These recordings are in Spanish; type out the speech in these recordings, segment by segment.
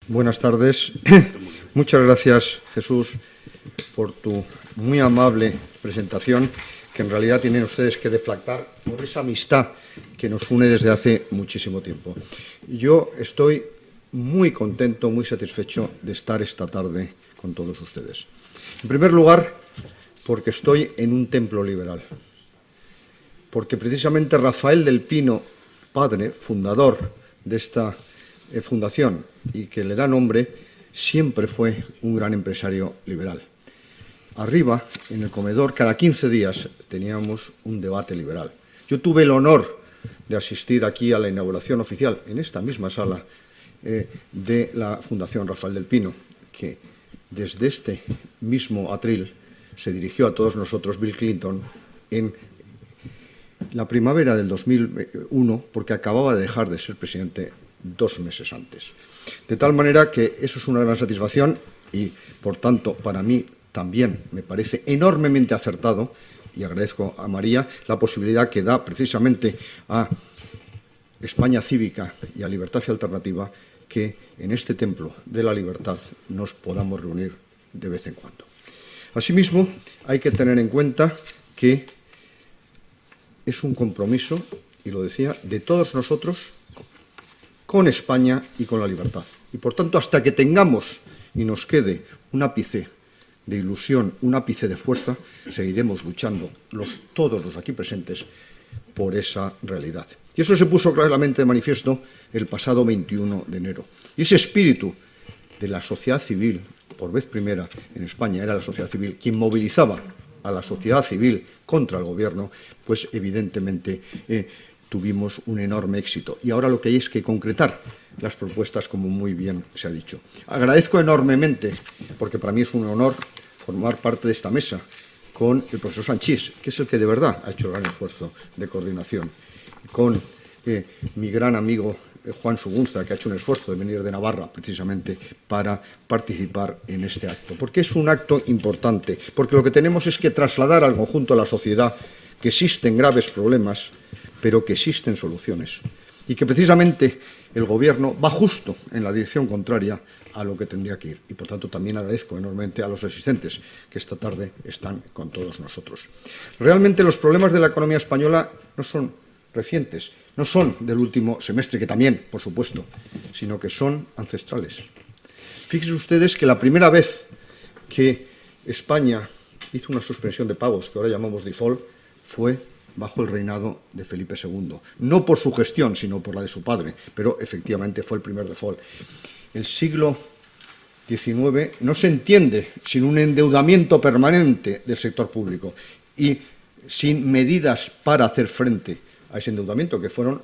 Buenas tardes. Muchas gracias, Jesús, por tu muy amable presentación, que en realidad tienen ustedes que deflactar por esa amistad que nos une desde hace muchísimo tiempo. Yo estoy muy contento, muy satisfecho de estar esta tarde con todos ustedes. En primer lugar, porque estoy en un templo liberal, porque precisamente Rafael del Pino, padre, fundador de esta fundación y que le da nombre, siempre fue un gran empresario liberal. Arriba, en el comedor, cada 15 días teníamos un debate liberal. Yo tuve el honor de asistir aquí a la inauguración oficial, en esta misma sala, de la Fundación Rafael del Pino, que desde este mismo atril se dirigió a todos nosotros Bill Clinton en la primavera del 2001, porque acababa de dejar de ser presidente 2 meses antes. De tal manera que eso es una gran satisfacción y, por tanto, para mí también me parece enormemente acertado, y agradezco a María la posibilidad que da precisamente a España Cívica y a Libertad y Alternativa que en este templo de la libertad nos podamos reunir de vez en cuando. Asimismo, hay que tener en cuenta que es un compromiso, y lo decía, de todos nosotros con España y con la libertad. Y, por tanto, hasta que tengamos y nos quede un ápice de ilusión, un ápice de fuerza, seguiremos luchando todos los aquí presentes por esa realidad. Y eso se puso claramente de manifiesto el pasado 21 de enero. Y ese espíritu de la sociedad civil, por vez primera en España era la sociedad civil quien movilizaba a la sociedad civil contra el gobierno, pues evidentemente tuvimos un enorme éxito. Y ahora lo que hay es que concretar las propuestas, como muy bien se ha dicho. Agradezco enormemente, porque para mí es un honor formar parte de esta mesa con el profesor Sanchís, que es el que de verdad ha hecho el gran esfuerzo de coordinación, con mi gran amigo Juan Sugunza, que ha hecho un esfuerzo de venir de Navarra precisamente para participar en este acto. Porque es un acto importante, porque lo que tenemos es que trasladar al conjunto de la sociedad que existen graves problemas, pero que existen soluciones, y que precisamente el Gobierno va justo en la dirección contraria a lo que tendría que ir. Y, por tanto, también agradezco enormemente a los asistentes que esta tarde están con todos nosotros. Realmente los problemas de la economía española no son recientes, no son del último semestre, que también, por supuesto, sino que son ancestrales. Fíjense ustedes que la primera vez que España hizo una suspensión de pagos, que ahora llamamos default, fue bajo el reinado de Felipe II. No por su gestión, sino por la de su padre, pero efectivamente fue el primer default. El siglo XIX no se entiende sin un endeudamiento permanente del sector público y sin medidas para hacer frente a ese endeudamiento, que fueron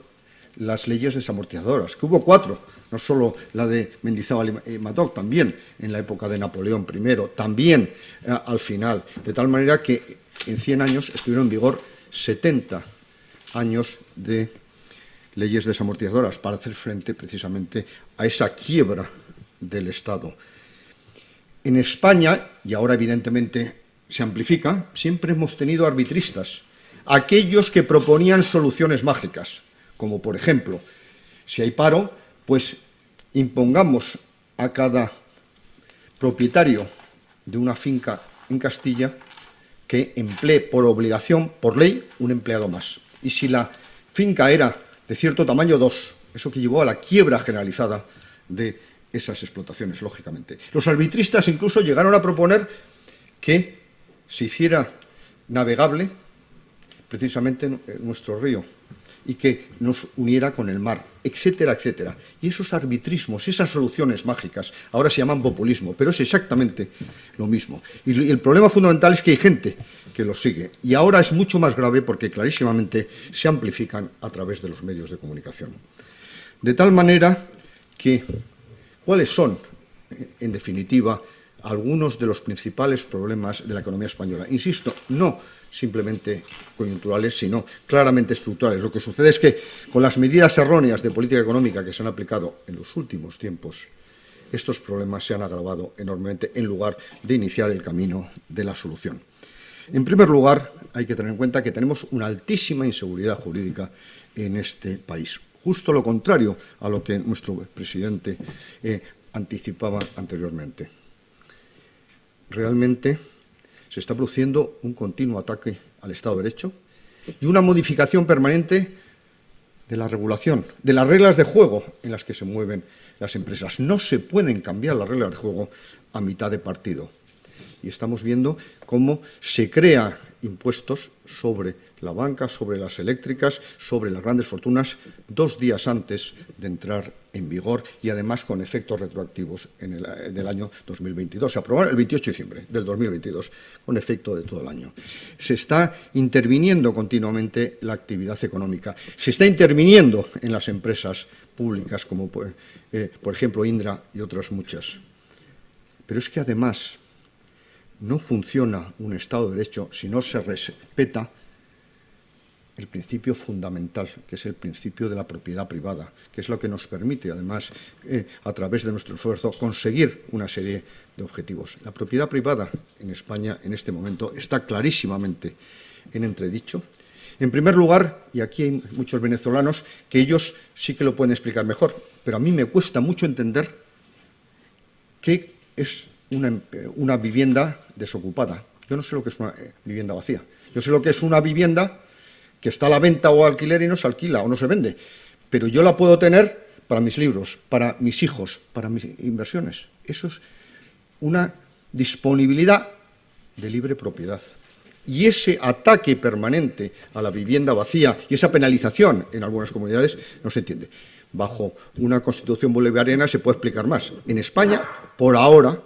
las leyes desamortizadoras, que hubo 4, no solo la de Mendizábal y Madoc, también en la época de Napoleón I, también al final, de tal manera que en 100 años estuvieron en vigor 70 años de leyes desamortizadoras para hacer frente precisamente a esa quiebra del Estado. En España, y ahora evidentemente se amplifica, siempre hemos tenido arbitristas, aquellos que proponían soluciones mágicas, como por ejemplo, si hay paro, pues impongamos a cada propietario de una finca en Castilla que emplee por obligación, por ley, un empleado más. Y si la finca era de cierto tamaño, 2, eso que llevó a la quiebra generalizada de esas explotaciones, lógicamente. Los arbitristas incluso llegaron a proponer que se hiciera navegable precisamente nuestro río y que nos uniera con el mar, etcétera, etcétera. Y esos arbitrismos, esas soluciones mágicas, ahora se llaman populismo, pero es exactamente lo mismo. Y el problema fundamental es que hay gente que los sigue. Y ahora es mucho más grave porque clarísimamente se amplifican a través de los medios de comunicación. De tal manera que, ¿cuáles son, en definitiva, algunos de los principales problemas de la economía española? Insisto, no simplemente coyunturales, sino claramente estructurales. Lo que sucede es que, con las medidas erróneas de política económica que se han aplicado en los últimos tiempos, estos problemas se han agravado enormemente en lugar de iniciar el camino de la solución. En primer lugar, hay que tener en cuenta que tenemos una altísima inseguridad jurídica en este país. Justo lo contrario a lo que nuestro presidente anticipaba anteriormente. Realmente se está produciendo un continuo ataque al Estado de Derecho y una modificación permanente de la regulación, de las reglas de juego en las que se mueven las empresas. No se pueden cambiar las reglas de juego a mitad de partido. Y estamos viendo cómo se crean impuestos sobre la banca, sobre las eléctricas, sobre las grandes fortunas, 2 días antes de entrar en vigor y además con efectos retroactivos del año 2022. Se aprobaron el 28 de diciembre del 2022, con efecto de todo el año. Se está interviniendo continuamente la actividad económica. Se está interviniendo en las empresas públicas, como por ejemplo Indra y otras muchas. Pero es que además no funciona un Estado de Derecho si no se respeta el principio fundamental, que es el principio de la propiedad privada, que es lo que nos permite, además, a través de nuestro esfuerzo, conseguir una serie de objetivos. La propiedad privada en España, en este momento, está clarísimamente en entredicho. En primer lugar, y aquí hay muchos venezolanos que ellos sí que lo pueden explicar mejor, pero a mí me cuesta mucho entender qué es una vivienda desocupada. Yo no sé lo que es una vivienda vacía. Yo sé lo que es una vivienda que está a la venta o alquiler y no se alquila o no se vende. Pero yo la puedo tener para mis libros, para mis hijos, para mis inversiones. Eso es una disponibilidad de libre propiedad. Y ese ataque permanente a la vivienda vacía y esa penalización en algunas comunidades no se entiende. Bajo una constitución bolivariana se puede explicar más. En España, por ahora,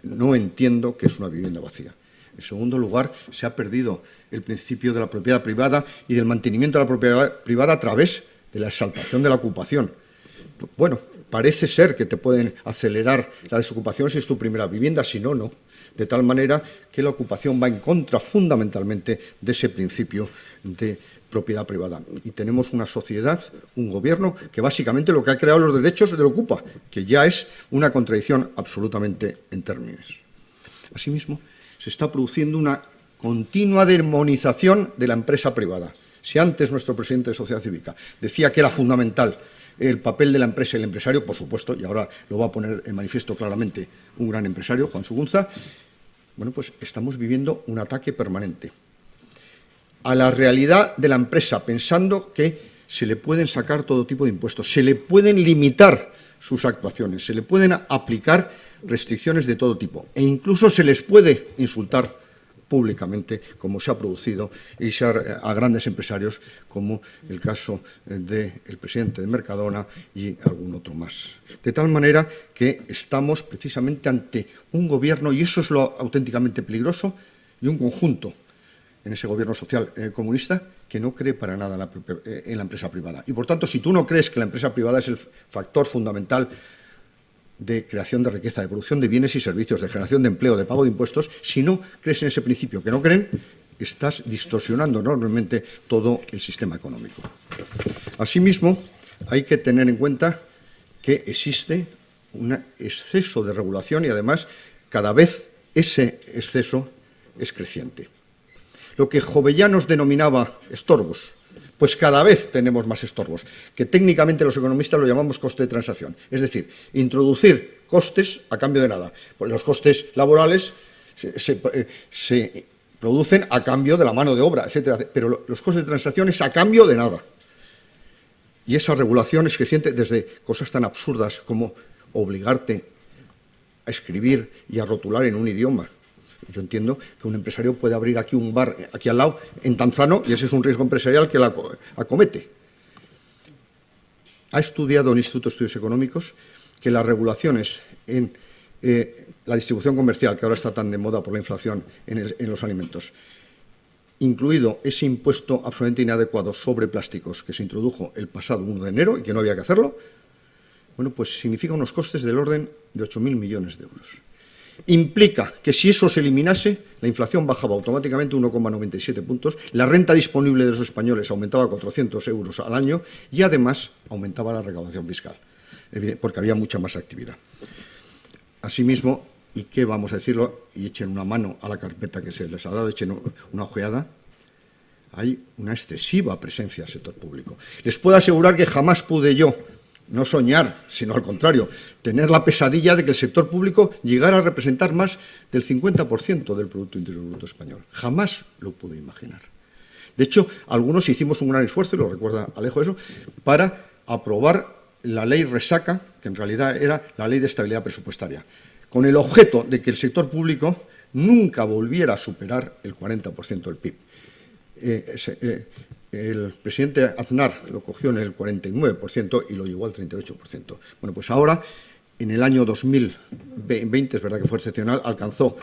no entiendo qué es una vivienda vacía. En segundo lugar, se ha perdido el principio de la propiedad privada y del mantenimiento de la propiedad privada a través de la exaltación de la ocupación. Bueno, parece ser que te pueden acelerar la desocupación si es tu primera vivienda, si no, no. De tal manera que la ocupación va en contra fundamentalmente de ese principio de propiedad privada. Y tenemos una sociedad, un gobierno, que básicamente lo que ha creado los derechos del ocupa, que ya es una contradicción absolutamente en términos. Asimismo, se está produciendo una continua demonización de la empresa privada. Si antes nuestro presidente de Sociedad Cívica decía que era fundamental el papel de la empresa y el empresario, por supuesto, y ahora lo va a poner en manifiesto claramente un gran empresario, Juan Sugunza, bueno, pues estamos viviendo un ataque permanente a la realidad de la empresa, pensando que se le pueden sacar todo tipo de impuestos, se le pueden limitar sus actuaciones, se le pueden aplicar restricciones de todo tipo e incluso se les puede insultar públicamente, como se ha producido, y a grandes empresarios, como el caso del presidente de Mercadona y algún otro más. De tal manera que estamos precisamente ante un gobierno, y eso es lo auténticamente peligroso, y un conjunto en ese gobierno social comunista que no cree para nada en la empresa privada. Y, por tanto, si tú no crees que la empresa privada es el factor fundamental de creación de riqueza, de producción de bienes y servicios, de generación de empleo, de pago de impuestos, si no crees en ese principio, que no creen, estás distorsionando enormemente todo el sistema económico. Asimismo, hay que tener en cuenta que existe un exceso de regulación y, además, cada vez ese exceso es creciente. Lo que Jovellanos denominaba estorbos, pues cada vez tenemos más estorbos, que técnicamente los economistas lo llamamos coste de transacción. Es decir, introducir costes a cambio de nada. Pues los costes laborales se producen a cambio de la mano de obra, etcétera, pero los costes de transacción es a cambio de nada. Y esa regulación es creciente desde cosas tan absurdas como obligarte a escribir y a rotular en un idioma. Yo entiendo que un empresario puede abrir aquí un bar, aquí al lado, en Tanzano, y ese es un riesgo empresarial que la acomete. Ha estudiado el Instituto de Estudios Económicos que las regulaciones en la distribución comercial, que ahora está tan de moda por la inflación en los alimentos, incluido ese impuesto absolutamente inadecuado sobre plásticos que se introdujo el pasado 1 de enero y que no había que hacerlo, bueno, pues significa unos costes del orden de 8.000 millones de euros. Implica que si eso se eliminase, la inflación bajaba automáticamente 1,97 puntos, la renta disponible de los españoles aumentaba a 400 euros al año y además aumentaba la recaudación fiscal, porque había mucha más actividad. Asimismo, y qué vamos a decirlo, y echen una mano a la carpeta que se les ha dado, echen una ojeada, hay una excesiva presencia del sector público. Les puedo asegurar que jamás pude yo no soñar, sino al contrario, tener la pesadilla de que el sector público llegara a representar más del 50% del Producto Interior Bruto español. Jamás lo pude imaginar. De hecho, algunos hicimos un gran esfuerzo, y lo recuerda Alejo eso, para aprobar la ley Resaca, que en realidad era la ley de estabilidad presupuestaria, con el objeto de que el sector público nunca volviera a superar el 40% del PIB. El presidente Aznar lo cogió en el 49% y lo llevó al 38%. Bueno, pues ahora, en el año 2020, es verdad que fue excepcional, alcanzó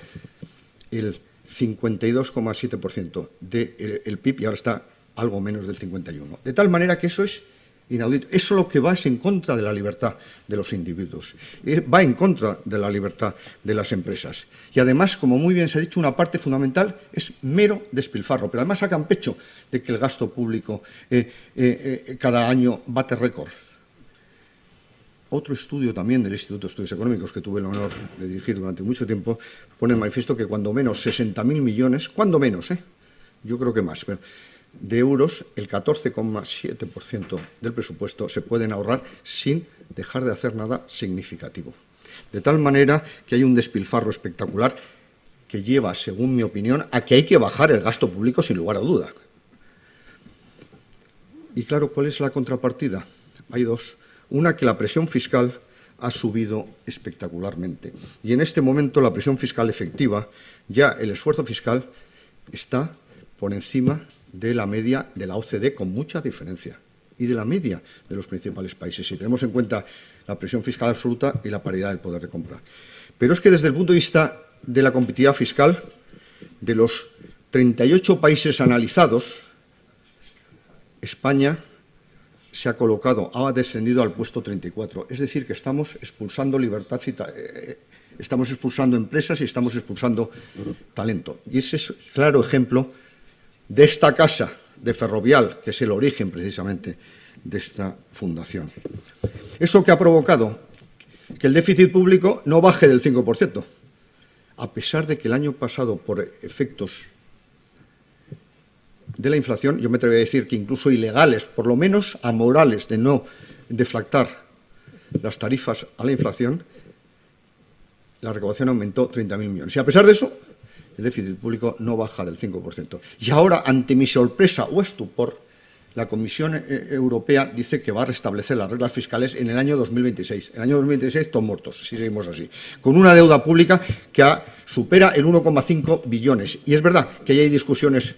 el 52,7% del PIB y ahora está algo menos del 51%. De tal manera que eso es inaudito. Eso lo que va es en contra de la libertad de los individuos, va en contra de la libertad de las empresas. Y además, como muy bien se ha dicho, una parte fundamental es mero despilfarro, pero además sacan pecho de que el gasto público cada año bate récord. Otro estudio también del Instituto de Estudios Económicos, que tuve el honor de dirigir durante mucho tiempo, pone en manifiesto que cuando menos 60.000 millones, cuando menos, yo creo que más, pero de euros, el 14,7% del presupuesto se pueden ahorrar sin dejar de hacer nada significativo. De tal manera que hay un despilfarro espectacular que lleva, según mi opinión, a que hay que bajar el gasto público sin lugar a duda. Y claro, ¿cuál es la contrapartida? Hay dos. Una, que la presión fiscal ha subido espectacularmente. Y en este momento la presión fiscal efectiva, ya el esfuerzo fiscal está por encima de la media de la OCDE, con mucha diferencia, y de la media de los principales países, si tenemos en cuenta la presión fiscal absoluta y la paridad del poder de compra. Pero es que desde el punto de vista de la competitividad fiscal, de los 38 países analizados, España se ha colocado, ha descendido al puesto 34. Es decir, que estamos expulsando libertad, estamos expulsando empresas y estamos expulsando talento. Y ese es claro ejemplo de esta casa de Ferrovial, que es el origen precisamente de esta fundación. Eso que ha provocado que el déficit público no baje del 5%, a pesar de que el año pasado, por efectos de la inflación, yo me atrevo a decir que incluso ilegales, por lo menos amorales, de no deflactar las tarifas a la inflación, la recaudación aumentó 30.000 millones. Y a pesar de eso, el déficit público no baja del 5%. Y ahora, ante mi sorpresa o estupor, la Comisión Europea dice que va a restablecer las reglas fiscales en el año 2026. En el año 2026, todos muertos, si seguimos así. Con una deuda pública que supera el 1,5 billones. Y es verdad que ahí hay discusiones.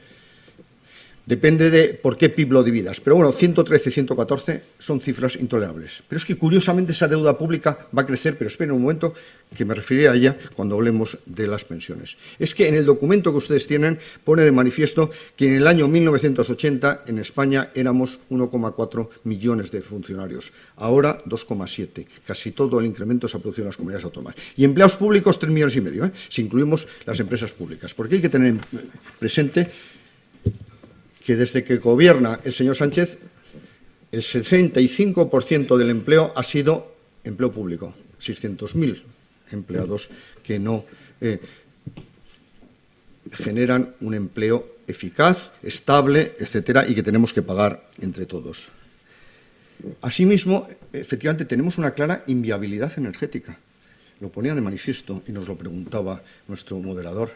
Depende de por qué PIB lo dividas. Pero bueno, 113 y 114 son cifras intolerables. Pero es que curiosamente esa deuda pública va a crecer, pero esperen un momento que me referiré a ella cuando hablemos de las pensiones. Es que en el documento que ustedes tienen pone de manifiesto que en el año 1980 en España éramos 1,4 millones de funcionarios. Ahora 2,7. Casi todo el incremento se ha producido en las comunidades autónomas. Y empleados públicos 3,5 millones, si incluimos las empresas públicas. Porque hay que tener presente que desde que gobierna el señor Sánchez, el 65% del empleo ha sido empleo público, 600.000 empleados que no generan un empleo eficaz, estable, etcétera, y que tenemos que pagar entre todos. Asimismo, efectivamente, tenemos una clara inviabilidad energética. Lo ponía de manifiesto y nos lo preguntaba nuestro moderador,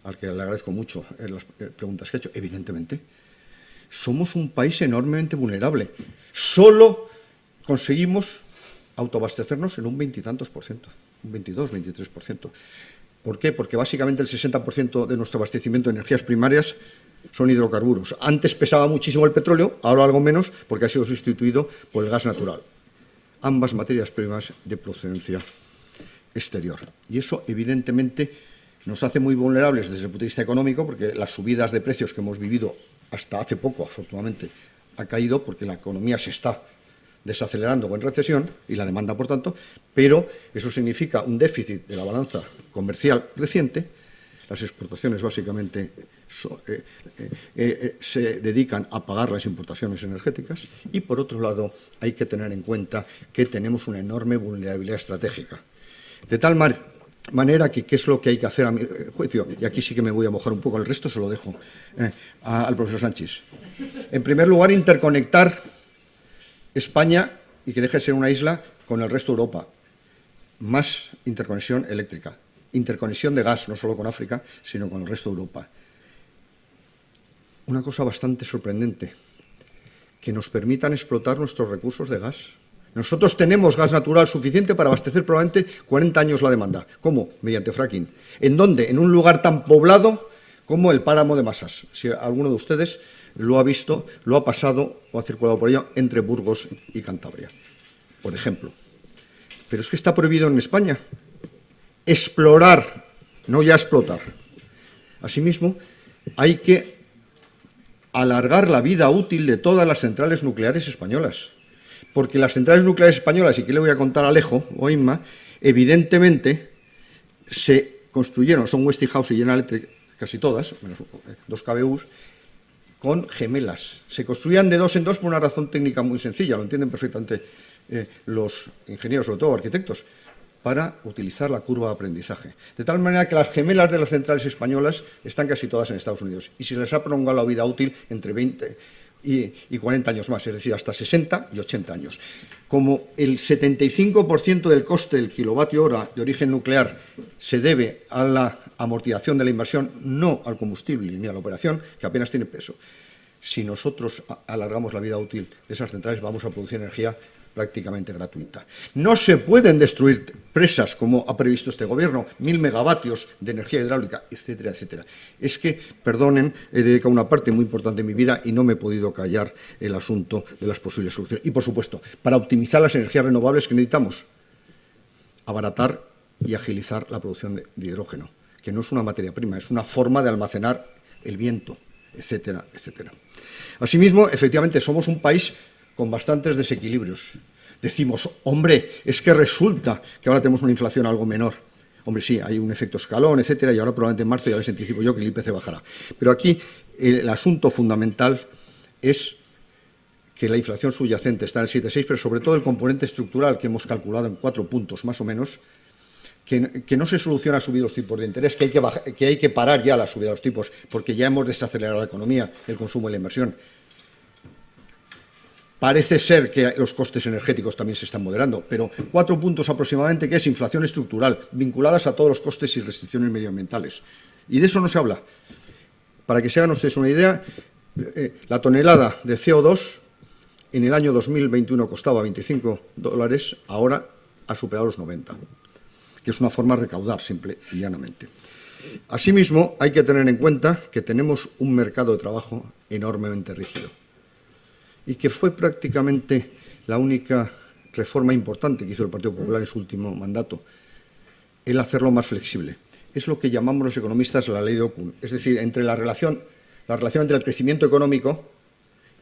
al que le agradezco mucho las preguntas que ha hecho. Evidentemente, somos un país enormemente vulnerable. Solo conseguimos autoabastecernos en un 20 y tantos por ciento, un 22, 23%. ¿Por qué? Porque básicamente el 60% de nuestro abastecimiento de energías primarias son hidrocarburos. Antes pesaba muchísimo el petróleo, ahora algo menos, porque ha sido sustituido por el gas natural. Ambas materias primas de procedencia exterior. Y eso, evidentemente, nos hace muy vulnerables desde el punto de vista económico, porque las subidas de precios que hemos vivido hasta hace poco, afortunadamente, ha caído porque la economía se está desacelerando o en recesión, y la demanda, por tanto, pero eso significa un déficit de la balanza comercial creciente. Las exportaciones básicamente se dedican a pagar las importaciones energéticas y, por otro lado, hay que tener en cuenta que tenemos una enorme vulnerabilidad estratégica. De tal manera que, ¿qué es lo que hay que hacer a mi juicio? Y aquí sí que me voy a mojar un poco, el resto se lo dejo al profesor Sanchis. En primer lugar, interconectar España y que deje de ser una isla con el resto de Europa. Más interconexión eléctrica, interconexión de gas, no solo con África, sino con el resto de Europa. Una cosa bastante sorprendente, que nos permitan explotar nuestros recursos de gas. Nosotros tenemos gas natural suficiente para abastecer probablemente 40 años la demanda. ¿Cómo? Mediante fracking. ¿En dónde? En un lugar tan poblado como el páramo de Masas. Si alguno de ustedes lo ha visto, lo ha pasado o ha circulado por ello entre Burgos y Cantabria, por ejemplo. Pero es que está prohibido en España explorar, no ya explotar. Asimismo, hay que alargar la vida útil de todas las centrales nucleares españolas. Porque las centrales nucleares españolas, y que le voy a contar a Alejo o Inma, evidentemente se construyeron, son Westinghouse y General Electric, casi todas, menos 2 KBUs, con gemelas. Se construían de 2 en 2 por una razón técnica muy sencilla, lo entienden perfectamente los ingenieros, sobre todo arquitectos, para utilizar la curva de aprendizaje. De tal manera que las gemelas de las centrales españolas están casi todas en Estados Unidos y se les ha prolongado la vida útil entre 20 y 40 años más, es decir, hasta 60 y 80 años. Como el 75% del coste del kilovatio hora de origen nuclear se debe a la amortización de la inversión, no al combustible ni a la operación, que apenas tiene peso, si nosotros alargamos la vida útil de esas centrales, vamos a producir energía prácticamente gratuita. No se pueden destruir presas, como ha previsto este gobierno, 1000 megavatios de energía hidráulica, etcétera, etcétera. Es que, perdonen, he dedicado una parte muy importante de mi vida y no me he podido callar el asunto de las posibles soluciones. Y, por supuesto, para optimizar las energías renovables que necesitamos, abaratar y agilizar la producción de hidrógeno, que no es una materia prima, es una forma de almacenar el viento, etcétera, etcétera. Asimismo, efectivamente, somos un país con bastantes desequilibrios. Decimos, hombre, es que resulta que ahora tenemos una inflación algo menor. Hombre, sí, hay un efecto escalón, etcétera, y ahora probablemente en marzo ya les anticipo yo que el IPC bajará. Pero aquí el asunto fundamental es que la inflación subyacente está en el 7,6, pero sobre todo el componente estructural que hemos calculado en 4 puntos más o menos, que no se soluciona subiendo los tipos de interés, que hay que parar ya la subida de los tipos, porque ya hemos desacelerado la economía, el consumo y la inversión. Parece ser que los costes energéticos también se están moderando, pero 4 puntos aproximadamente, que es inflación estructural, vinculadas a todos los costes y restricciones medioambientales. Y de eso no se habla. Para que se hagan ustedes una idea, la tonelada de CO2 en el año 2021 costaba $25, ahora ha superado los 90, que es una forma de recaudar, simple y llanamente. Asimismo, hay que tener en cuenta que tenemos un mercado de trabajo enormemente rígido, y que fue prácticamente la única reforma importante que hizo el Partido Popular en su último mandato, el hacerlo más flexible. Es lo que llamamos los economistas la ley de Okun, es decir, entre la relación entre el crecimiento económico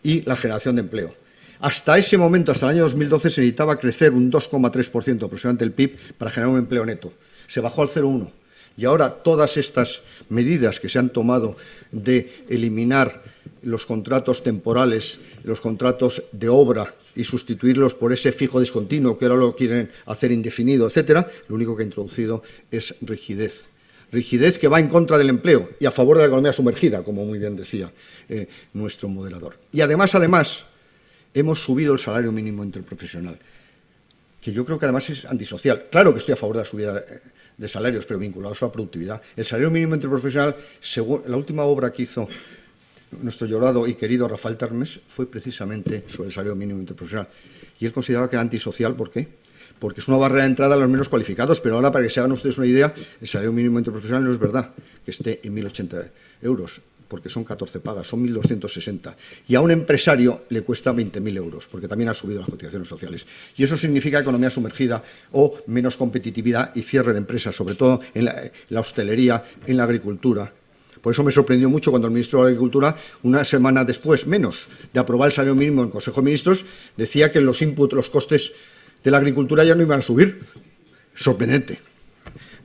y la generación de empleo. Hasta ese momento, hasta el año 2012, se necesitaba crecer un 2,3% aproximadamente el PIB para generar un empleo neto. Se bajó al 0,1%. Y ahora todas estas medidas que se han tomado de eliminar los contratos temporales, los contratos de obra y sustituirlos por ese fijo discontinuo que ahora lo quieren hacer indefinido, etcétera, lo único que ha introducido es rigidez. Rigidez que va en contra del empleo y a favor de la economía sumergida, como muy bien decía nuestro moderador. Y además, hemos subido el salario mínimo interprofesional, que yo creo que además es antisocial. Claro que estoy a favor de la subida de salarios, pero vinculados a la productividad. El salario mínimo interprofesional, según la última obra que hizo nuestro llorado y querido Rafael Termes, fue precisamente sobre el salario mínimo interprofesional. Y él consideraba que era antisocial. ¿Por qué? Porque es una barrera de entrada a los menos cualificados, pero ahora, para que se hagan ustedes una idea, el salario mínimo interprofesional no es verdad que esté en 1.080 euros, porque son 14 pagas, son 1.260. Y a un empresario le cuesta 20.000 euros, porque también ha subido las cotizaciones sociales. Y eso significa economía sumergida o menos competitividad y cierre de empresas, sobre todo en la hostelería, en la agricultura. Por eso me sorprendió mucho cuando el ministro de Agricultura, una semana después, menos, de aprobar el salario mínimo en el Consejo de Ministros, decía que los inputs, los costes de la agricultura ya no iban a subir. Sorprendente.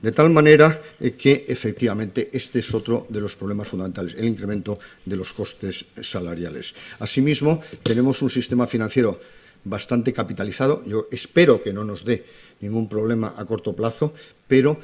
De tal manera que, efectivamente, este es otro de los problemas fundamentales, el incremento de los costes salariales. Asimismo, tenemos un sistema financiero bastante capitalizado. Yo espero que no nos dé ningún problema a corto plazo, pero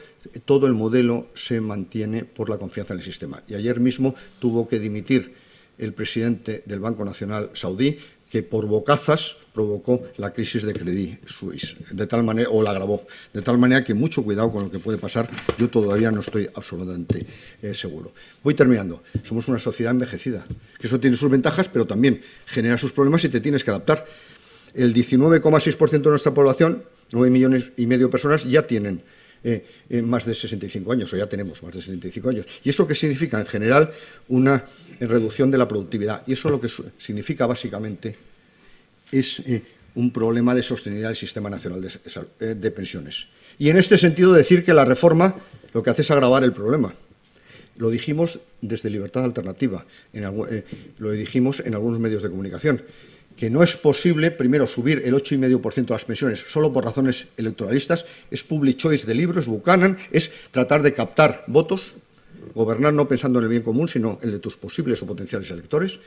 todo el modelo se mantiene por la confianza en el sistema. Y ayer mismo tuvo que dimitir el presidente del Banco Nacional saudí, que por bocazas provocó la crisis de Credit Suisse, de tal manera, o la agravó, de tal manera que mucho cuidado con lo que puede pasar. Yo todavía no estoy absolutamente seguro. Voy terminando. Somos una sociedad envejecida, que eso tiene sus ventajas, pero también genera sus problemas y te tienes que adaptar. El 19,6% de nuestra población, 9,5 millones de personas, ya tienen más de 65 años, o ya tenemos más de 65 años. ¿Y eso qué significa? En general, una reducción de la productividad. Y eso lo que significa, básicamente, es un problema de sostenibilidad del Sistema Nacional de Pensiones. Y en este sentido, decir que la reforma lo que hace es agravar el problema. Lo dijimos desde Libertad Alternativa, lo dijimos en algunos medios de comunicación, que no es posible, primero, subir el 8,5% de las pensiones solo por razones electoralistas, es public choice de libros, Buchanan, es tratar de captar votos, gobernar no pensando en el bien común, sino en el de tus posibles o potenciales electores.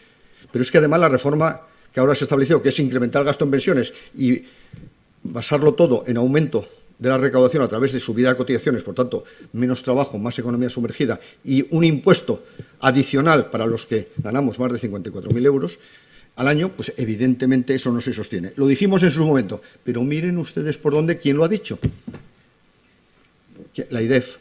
Pero es que además la reforma que ahora se ha establecido, que es incrementar el gasto en pensiones y basarlo todo en aumento de la recaudación a través de subida de cotizaciones, por tanto, menos trabajo, más economía sumergida y un impuesto adicional para los que ganamos más de 54.000 euros al año, pues evidentemente eso no se sostiene. Lo dijimos en su momento, pero miren ustedes por dónde, ¿quién lo ha dicho? La IDEF,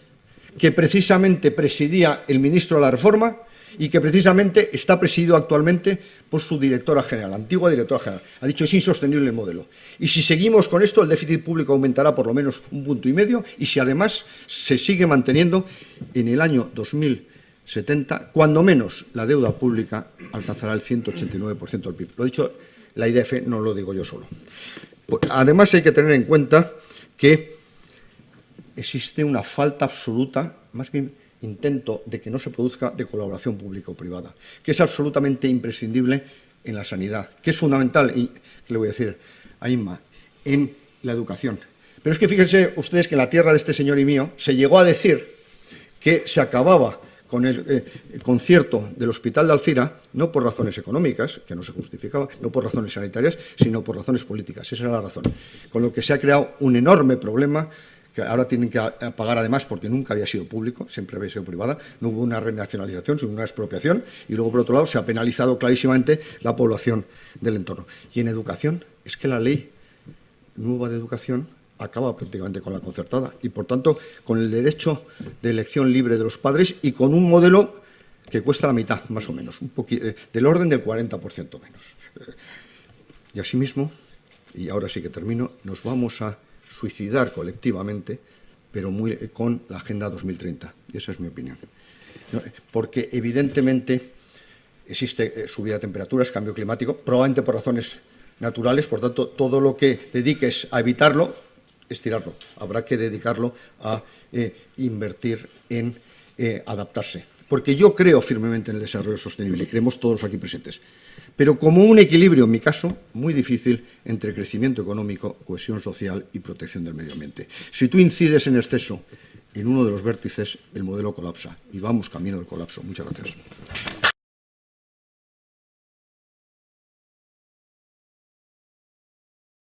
que precisamente presidía el ministro de la Reforma y que precisamente está presidido actualmente por su directora general, antigua directora general. Ha dicho, es insostenible el modelo. Y si seguimos con esto, el déficit público aumentará por lo menos 1,5 puntos, y si además se sigue manteniendo en el año 2070, cuando menos la deuda pública alcanzará el 189% del PIB. Lo ha dicho la IDF, no lo digo yo solo. Además, hay que tener en cuenta que existe una falta absoluta, más bien intento de que no se produzca de colaboración público-privada, que es absolutamente imprescindible en la sanidad, que es fundamental, y que le voy a decir a Inma, en la educación. Pero es que fíjense ustedes que en la tierra de este señor y mío se llegó a decir que se acababa con el concierto del Hospital de Alcira, no por razones económicas, que no se justificaba, no por razones sanitarias, sino por razones políticas. Esa era la razón. Con lo que se ha creado un enorme problema que ahora tienen que pagar además porque nunca había sido público, siempre había sido privada, no hubo una renacionalización, sino una expropiación, y luego, por otro lado, se ha penalizado clarísimamente la población del entorno. Y en educación, es que la ley nueva de educación acaba prácticamente con la concertada y, por tanto, con el derecho de elección libre de los padres y con un modelo que cuesta la mitad, más o menos, del orden del 40% menos. Y asimismo, y ahora sí que termino, nos vamos a suicidar colectivamente, pero con la Agenda 2030. Y esa es mi opinión. Porque, evidentemente, existe subida de temperaturas, cambio climático, probablemente por razones naturales, por tanto, todo lo que dediques a evitarlo, estirarlo. Habrá que dedicarlo a invertir en adaptarse. Porque yo creo firmemente en el desarrollo sostenible, creemos todos aquí presentes. Pero como un equilibrio, en mi caso, muy difícil entre crecimiento económico, cohesión social y protección del medio ambiente. Si tú incides en exceso en uno de los vértices, el modelo colapsa. Y vamos camino del colapso. Muchas gracias.